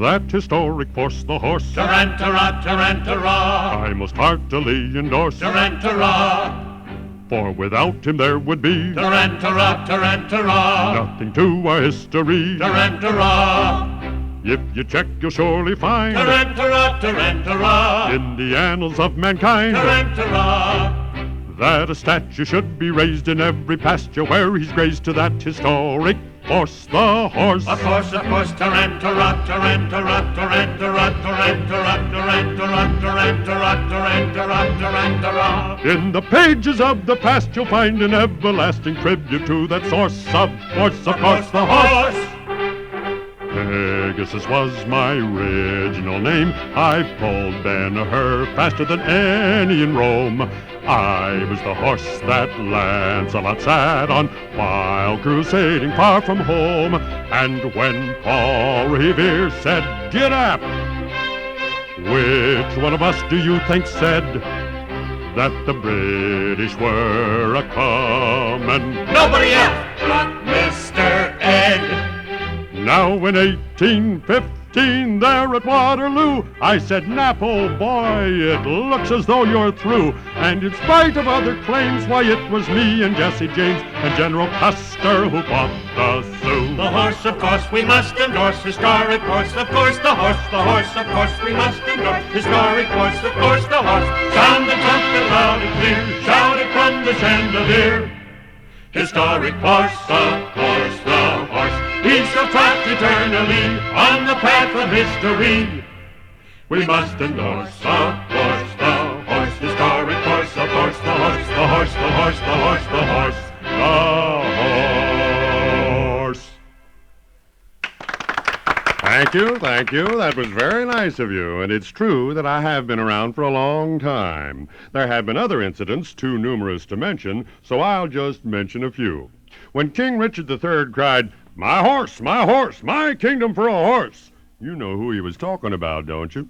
that historic force, the horse. Tarantara, tarantara. I most heartily endorse. Tarantara. For without him there would be Tarantara, tarantara. nothing to our history. Tarantara. If you check, you'll surely find Tarantara, tarantara. in the annals of mankind Tarantara. that a statue should be raised in every pasture where he's grazed to that historic horse, the horse. Of course, tarantara, tarantara, tarantara, tarantara, tarantara, tarantara, tarantara, tarantara. In the pages of the past you'll find an everlasting tribute to that source of course, the horse. Pegasus was my original name. I pulled Ben-Hur faster than any in Rome. I was the horse that Lancelot sat on while crusading far from home. And when Paul Revere said, "Get up," which one of us do you think said that the British were a-comin'? Nobody else but Mr. Ed. Now in 1815, there at Waterloo, I said, "Nap, old boy, it looks as though you're through." And in spite of other claims, why, it was me and Jesse James and General Custer who fought the Sioux. The horse, of course, we must endorse. Historic horse, of course, the horse. The horse, of course, we must endorse. Historic horse, of course, the horse. Sound the trumpet loud and clear. Shout it from the chandelier. Historic horse, of course, the horse. He shall track eternally on the path of history. We must endorse, of course, the horse. Historic horse, of course, the horse. The horse, the horse, the horse, the horse. The horse. Thank you. That was very nice of you. And it's true that I have been around for a long time. There have been other incidents too numerous to mention, so I'll just mention a few. When King Richard III cried, my horse, my kingdom for a horse," you know who he was talking about, don't you?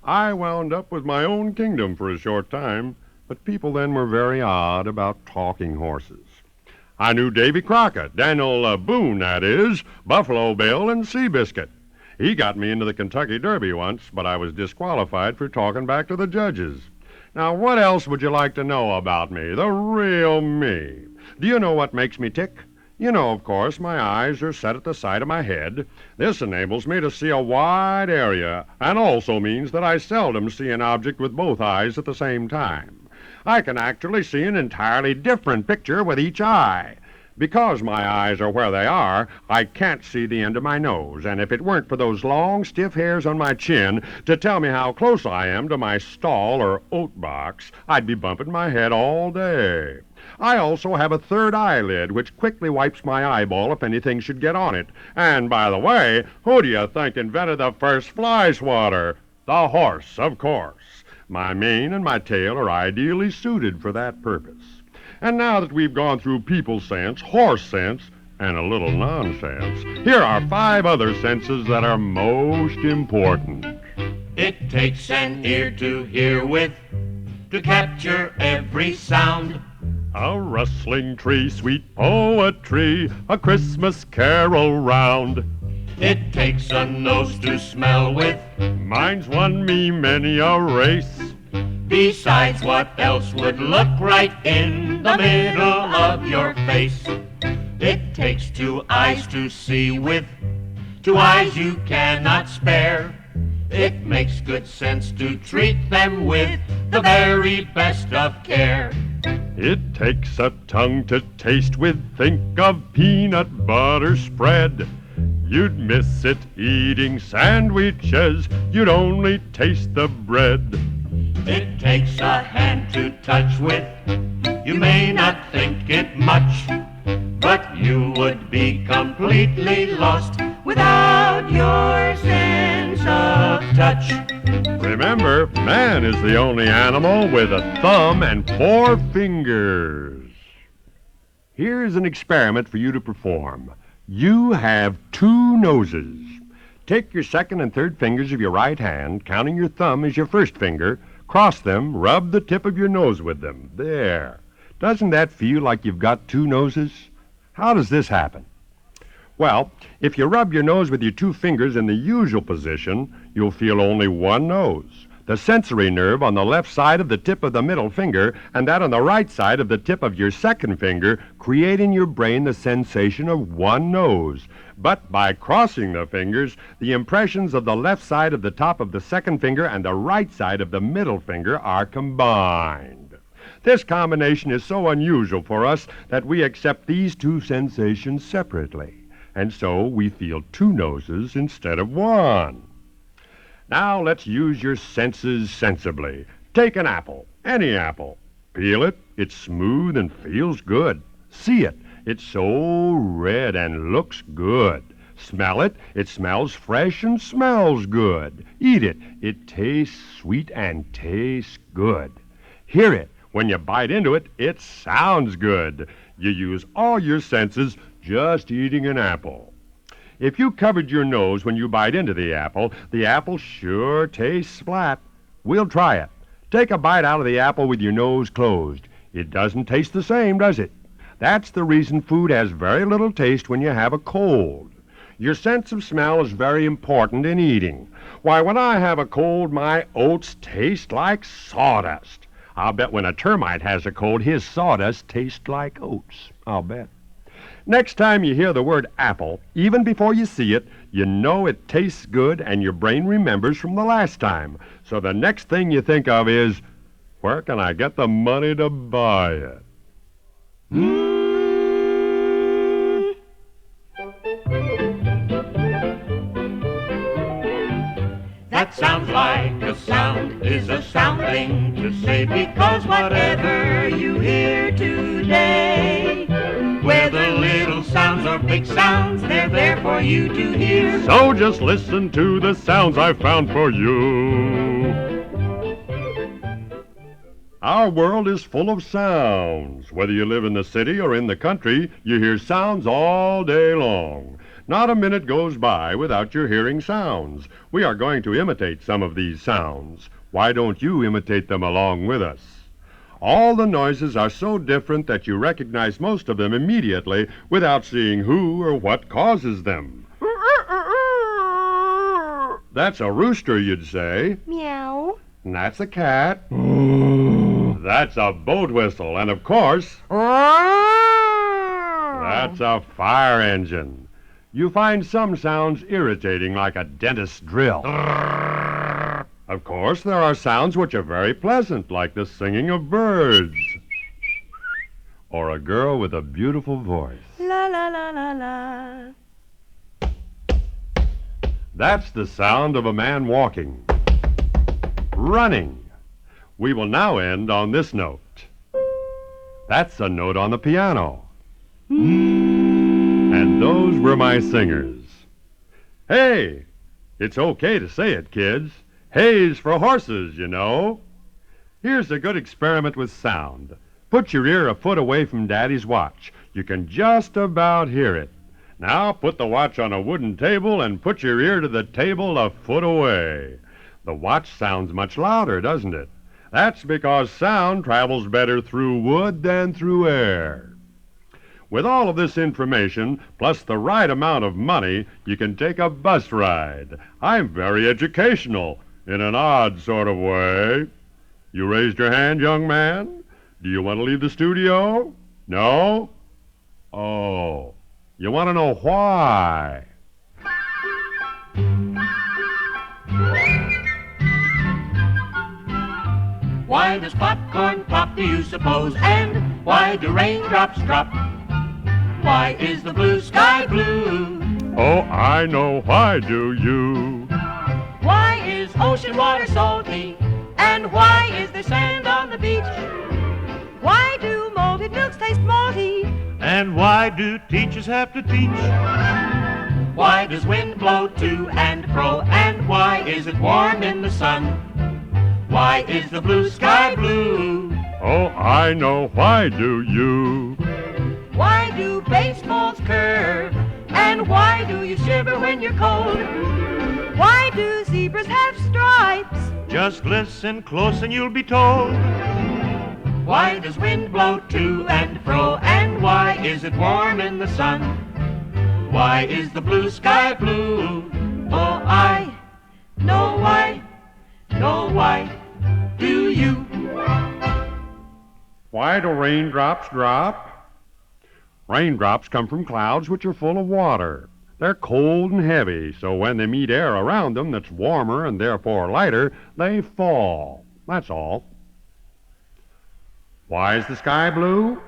I wound up with my own kingdom for a short time, but people then were very odd about talking horses. I knew Davy Crockett, Daniel Boone, that is, Buffalo Bill, and Seabiscuit. He got me into the Kentucky Derby once, but I was disqualified for talking back to the judges. Now, what else would you like to know about me, the real me? Do you know what makes me tick? You know, of course, my eyes are set at the side of my head. This enables me to see a wide area, and also means that I seldom see an object with both eyes at the same time. I can actually see an entirely different picture with each eye. Because my eyes are where they are, I can't see the end of my nose, and if it weren't for those long, stiff hairs on my chin to tell me how close I am to my stall or oat box, I'd be bumping my head all day. I also have a third eyelid, which quickly wipes my eyeball if anything should get on it. And, by the way, who do you think invented the first fly swatter? The horse, of course. My mane and my tail are ideally suited for that purpose. And now that we've gone through people sense, horse sense, and a little nonsense, here are 5 other senses that are most important. It takes an ear to hear with, to capture every sound. A rustling tree, sweet poetry, a Christmas carol round. It takes a nose to smell with, mine's won me many a race. Besides, what else would look right in the middle of your face? It takes 2 eyes to see with, 2 eyes you cannot spare. It makes good sense to treat them with the very best of care. It takes a tongue to taste with, think of peanut butter spread. You'd miss it eating sandwiches, you'd only taste the bread. It takes a hand to touch with, you may not think it much, but you would be completely lost without your sense of touch. Remember, man is the only animal with a thumb and 4 fingers. Here's an experiment for you to perform. You have 2 noses. Take your second and third fingers of your right hand, counting your thumb as your first finger, cross them, rub the tip of your nose with them. There. Doesn't that feel like you've got 2 noses? How does this happen? Well, if you rub your nose with your two fingers in the usual position, you'll feel only one nose. The sensory nerve on the left side of the tip of the middle finger and that on the right side of the tip of your second finger create in your brain the sensation of one nose. But by crossing the fingers, the impressions of the left side of the top of the second finger and the right side of the middle finger are combined. This combination is so unusual for us that we accept these two sensations separately. And so we feel two noses instead of one. Now let's use your senses sensibly. Take an apple, any apple. Peel it, it's smooth and feels good. See it, it's so red and looks good. Smell it, it smells fresh and smells good. Eat it, it tastes sweet and tastes good. Hear it, when you bite into it, it sounds good. You use all your senses just eating an apple. If you covered your nose when you bite into the apple sure tastes flat. We'll try it. Take a bite out of the apple with your nose closed. It doesn't taste the same, does it? That's the reason food has very little taste when you have a cold. Your sense of smell is very important in eating. Why, when I have a cold, my oats taste like sawdust. I'll bet when a termite has a cold, his sawdust tastes like oats. I'll bet. Next time you hear the word apple, even before you see it, you know it tastes good and your brain remembers from the last time. So the next thing you think of is, where can I get the money to buy it? That sounds like a sound is a sound thing to say, because whatever you hear today, whether little sounds or big sounds, they're there for you to hear. So just listen to the sounds I've found for you. Our world is full of sounds. Whether you live in the city or in the country, you hear sounds all day long. Not a minute goes by without your hearing sounds. We are going to imitate some of these sounds. Why don't you imitate them along with us? All the noises are so different that you recognize most of them immediately without seeing who or what causes them. That's a rooster, you'd say. Meow. And that's a cat. That's a boat whistle. And, of course, that's a fire engine. You find some sounds irritating, like a dentist's drill. Of course, there are sounds which are very pleasant, like the singing of birds. Or a girl with a beautiful voice. La la la la la. That's the sound of a man walking. Running. We will now end on this note. That's a note on the piano. And those were my singers. Hey, it's okay to say it, kids. Hay's for horses, you know. Here's a good experiment with sound. Put your ear a foot away from Daddy's watch. You can just about hear it. Now put the watch on a wooden table and put your ear to the table a foot away. The watch sounds much louder, doesn't it? That's because sound travels better through wood than through air. With all of this information, plus the right amount of money, you can take a bus ride. I'm very educational, in an odd sort of way. You raised your hand, young man? Do you want to leave the studio? No? Oh, you want to know why? Why does popcorn pop, do you suppose? And why do raindrops drop? Why is the blue sky blue? Oh, I know, why do you? Why is ocean water salty? And why is there sand on the beach? Why do malted milks taste malty? And why do teachers have to teach? Why does wind blow to and fro? And why is it warm in the sun? Why is the blue sky blue? Oh, I know, why do you? Why do baseballs curve? And why do you shiver when you're cold? Why do zebras have stripes? Just listen close and you'll be told. Why does wind blow to and fro? And why is it warm in the sun? Why is the blue sky blue? Oh, I know why, do you? Why do raindrops drop? Raindrops come from clouds which are full of water. They're cold and heavy, so when they meet air around them that's warmer and therefore lighter, they fall. That's all. Why is the sky blue?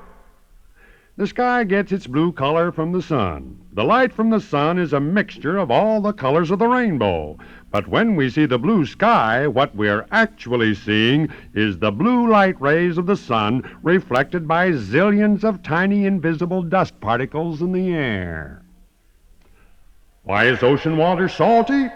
The sky gets its blue color from the sun. The light from the sun is a mixture of all the colors of the rainbow. But when we see the blue sky, what we're actually seeing is the blue light rays of the sun reflected by zillions of tiny invisible dust particles in the air. Why is ocean water salty?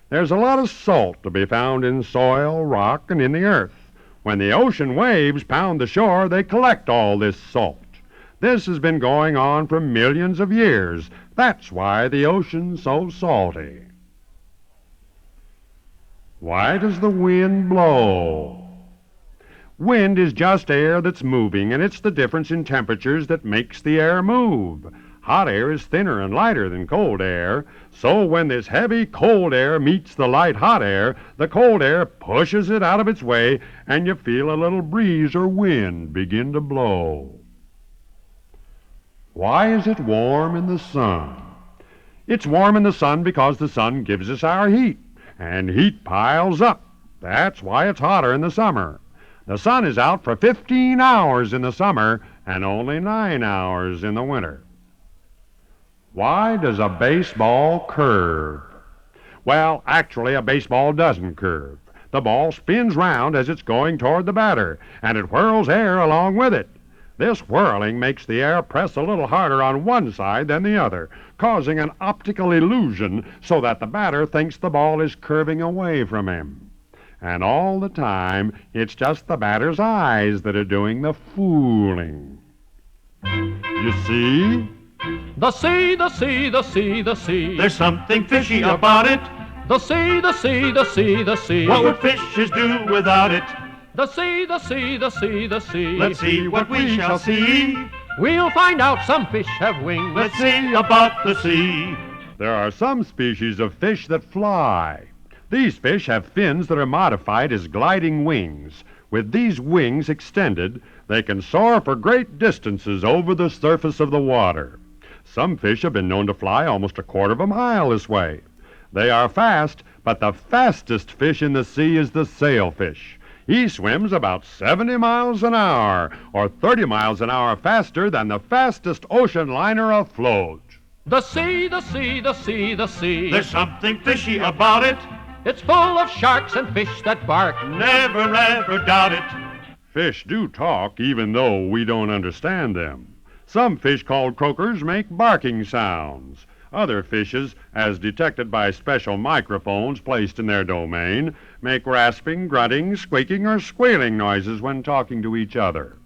There's a lot of salt to be found in soil, rock, and in the earth. When the ocean waves pound the shore, they collect all this salt. This has been going on for millions of years. That's why the ocean's so salty. Why does the wind blow? Wind is just air that's moving, and it's the difference in temperatures that makes the air move. Hot air is thinner and lighter than cold air, so when this heavy cold air meets the light hot air, the cold air pushes it out of its way, and you feel a little breeze or wind begin to blow. Why is it warm in the sun? It's warm in the sun because the sun gives us our heat, and heat piles up. That's why it's hotter in the summer. The sun is out for 15 hours in the summer and only 9 hours in the winter. Why does a baseball curve? Well, actually, a baseball doesn't curve. The ball spins round as it's going toward the batter, and it whirls air along with it. This whirling makes the air press a little harder on one side than the other, causing an optical illusion so that the batter thinks the ball is curving away from him. And all the time, it's just the batter's eyes that are doing the fooling. You see? The sea, the sea, the sea, the sea. There's something fishy about it. The sea, the sea, the sea, the sea. What would fishes do without it? The sea, the sea, the sea, the sea. Let's see what we shall see. We'll find out some fish have wings. Let's see about the sea. There are some species of fish that fly. These fish have fins that are modified as gliding wings. With these wings extended, they can soar for great distances over the surface of the water. Some fish have been known to fly almost a quarter of a mile this way. They are fast, but the fastest fish in the sea is the sailfish. He swims about 70 miles an hour, or 30 miles an hour faster than the fastest ocean liner afloat. The sea, the sea, the sea, the sea. There's something fishy about it. It's full of sharks and fish that bark. Never, ever doubt it. Fish do talk, even though we don't understand them. Some fish called croakers make barking sounds. Other fishes, as detected by special microphones placed in their domain, make rasping, grunting, squeaking, or squealing noises when talking to each other.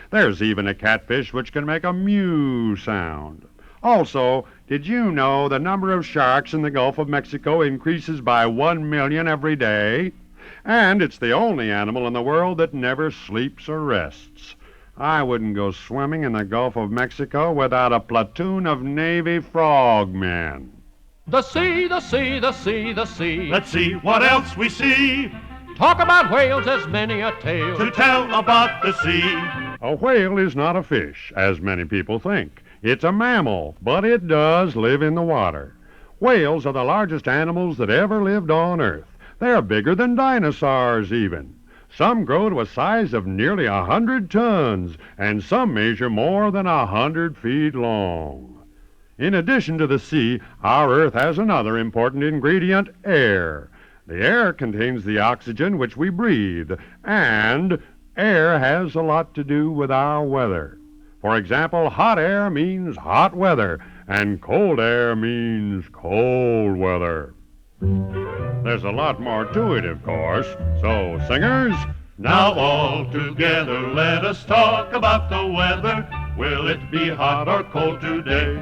There's even a catfish which can make a mew sound. Also, did you know the number of sharks in the Gulf of Mexico increases by 1 million every day? And it's the only animal in the world that never sleeps or rests. I wouldn't go swimming in the Gulf of Mexico without a platoon of Navy frogmen. The sea, the sea, the sea, the sea. Let's see what else we see. Talk about whales, there's many a tale To tell about the sea. A whale is not a fish, as many people think. It's a mammal, but it does live in the water. Whales are the largest animals that ever lived on Earth. They're bigger than dinosaurs, even. Some grow to a size of nearly 100 tons, and some measure more than 100 feet long. In addition to the sea, our Earth has another important ingredient, air. The air contains the oxygen which we breathe, and air has a lot to do with our weather. For example, hot air means hot weather, and cold air means cold weather. There's a lot more to it, of course. So, singers, Now all together let us talk about the weather. Will it be hot or cold today?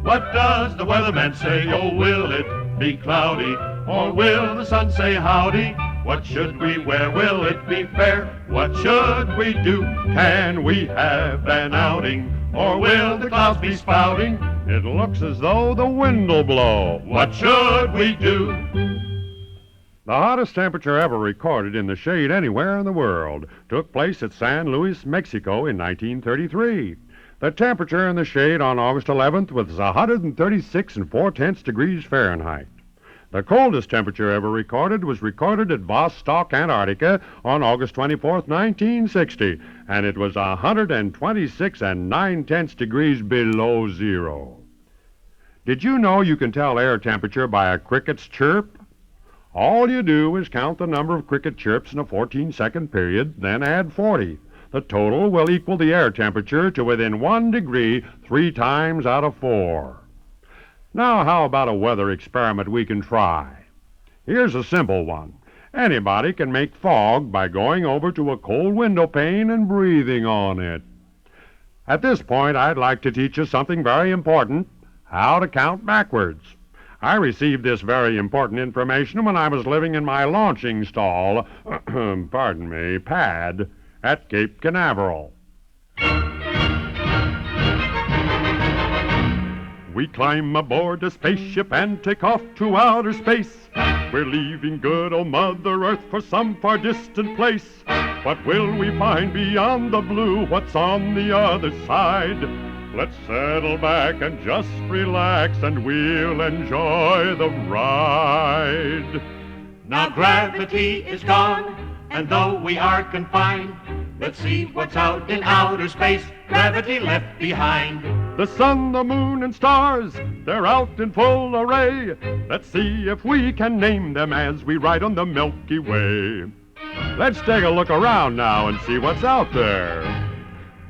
What does the weatherman say? Oh, will it be cloudy? Or will the sun say howdy? What should we wear? Will it be fair? What should we do? Can we have an outing? Or will the clouds be spouting? It looks as though the wind'll blow. What should we do? The hottest temperature ever recorded in the shade anywhere in the world took place at San Luis, Mexico in 1933. The temperature in the shade on August 11th was 136 4/10 degrees Fahrenheit. The coldest temperature ever recorded was recorded at Vostok, Antarctica on August 24th, 1960, and it was 126 9/10 degrees below zero. Did you know you can tell air temperature by a cricket's chirp? All you do is count the number of cricket chirps in a 14-second period, then add 40. The total will equal the air temperature to within 1 degree 3 times out of 4. Now, how about a weather experiment we can try? Here's a simple one. Anybody can make fog by going over to a cold window pane and breathing on it. At this point, I'd like to teach you something very important, how to count backwards. I received this very important information when I was living in my launching stall, pad, at Cape Canaveral. We climb aboard a spaceship and take off to outer space. We're leaving good old Mother Earth for some far distant place. What will we find beyond the blue? What's on the other side? Let's settle back and just relax, and we'll enjoy the ride. Now gravity is gone, and though we are confined, let's see what's out in outer space, gravity left behind. The sun, the moon, and stars, they're out in full array. Let's see if we can name them as we ride on the Milky Way. Let's take a look around now and see what's out there.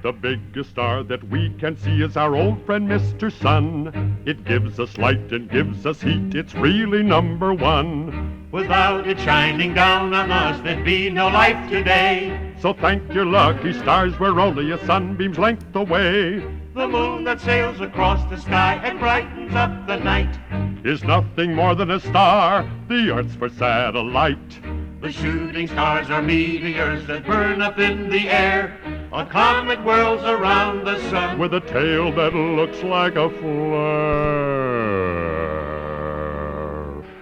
The biggest star that we can see is our old friend Mr. Sun. It gives us light and gives us heat, it's really number one. Without it shining down on us, there'd be no life today. So thank your lucky stars, we're only a sunbeam's length away. The moon that sails across the sky and brightens up the night is nothing more than a star, the Earth's for satellite. The shooting stars are meteors that burn up in the air. A comet whirls around the sun with a tail that looks like a flare.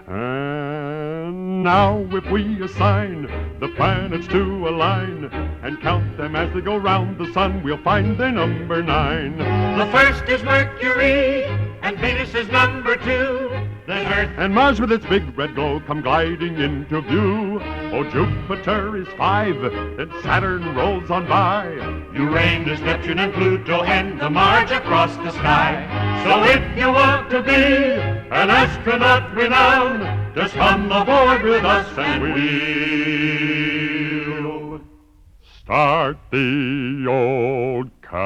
And now if we assign the planets to a line and count them as they go round the sun, we'll find they're number 9. The first is Mercury, and Venus is number 2. Then Earth and Mars with its big red glow come gliding into view. Oh, Jupiter is 5, then Saturn rolls on by. Uranus, Neptune, and Pluto, and the Mars across the sky. So if you want to be an astronaut renowned, just come aboard with us and we'll start the old countdown.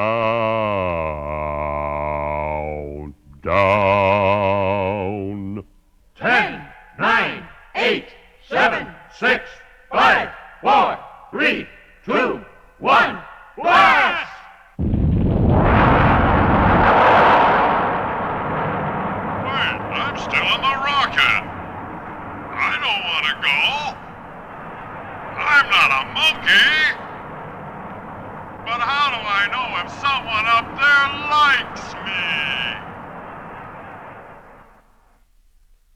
10, 9, 8, 7, 6, 5, 4, 3, 2, 1, blast! Wait, I'm still in the rocket. I don't want to go. I'm not a monkey. But how do I know if someone up there likes me?